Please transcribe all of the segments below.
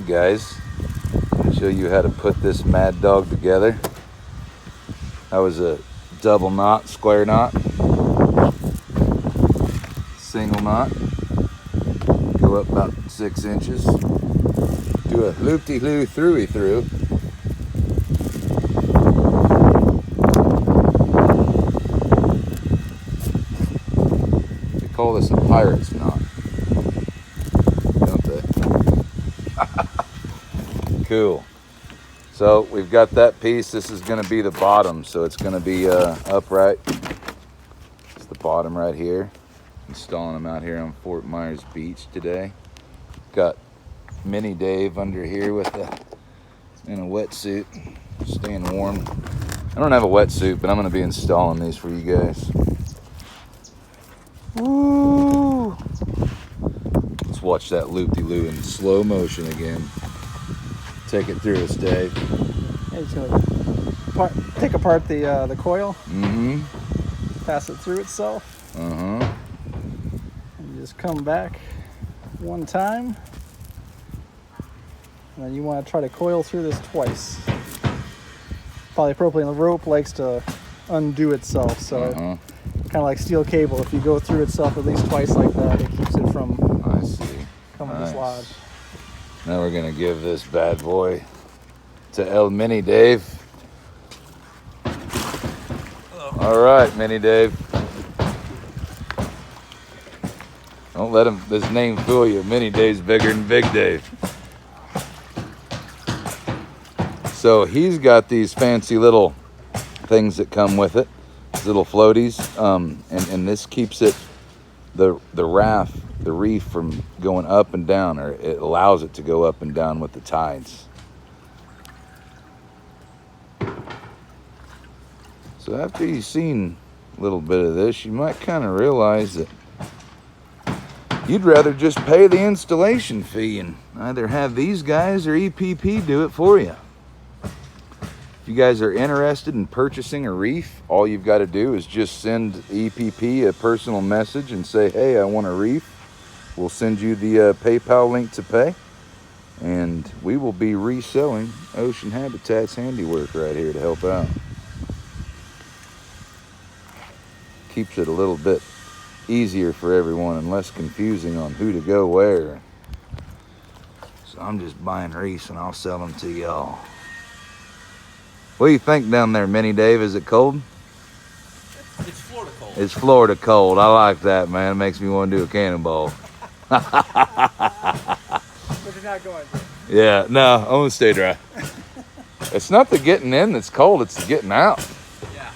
guys. Show you how to put this mad dog together. That was a double knot, square knot, single knot. Go up about 6 inches. Do a loop-de-loo, through. They call this a pirate's knot, don't they? Cool. So we've got that piece. This is going to be the bottom, so it's going to be upright. It's the bottom right here. Installing them out here on Fort Myers Beach today. Got Mini Dave under here in a wetsuit, staying warm. I don't have a wetsuit, but I'm going to be installing these for you guys. Woo! Let's watch that loop-de-loo in slow motion again. Take it through us, Dave. Yeah, just gonna take apart the coil. Mm-hmm. Pass it through itself. Uh-huh. And just come back one time. And then you want to try to coil through this twice. Polypropylene rope likes to undo itself, so kind of like steel cable. If you go through itself at least twice like that, it keeps it from coming to dislodge. Now we're gonna give this bad boy to El Mini Dave. All right, Mini Dave. Don't let his name fool you. Mini Dave's bigger than Big Dave. So he's got these fancy little things that come with it, these little floaties, and this keeps it, the reef from going up and down, or it allows it to go up and down with the tides. So after you've seen a little bit of this, you might kind of realize that you'd rather just pay the installation fee and either have these guys or EPP do it for you. If you guys are interested in purchasing a reef, all you've got to do is just send EPP a personal message and say, hey, I want a reef. We'll send you the PayPal link to pay, and we will be reselling Ocean Habitat's handiwork right here to help out. Keeps it a little bit easier for everyone and less confusing on who to go where. So I'm just buying reefs and I'll sell them to y'all. What do you think down there, Mini Dave? Is it cold? It's Florida cold. It's Florida cold. I like that, man. It makes me want to do a cannonball. But you're not going to. Yeah, no, I'm going to stay dry. It's not the getting in that's cold, it's the getting out. Yeah.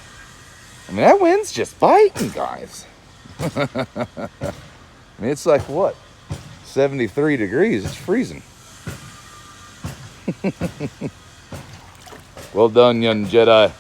I mean, that wind's just biting, guys. I mean, it's like, what? 73 degrees. It's freezing. Well done, young Jedi.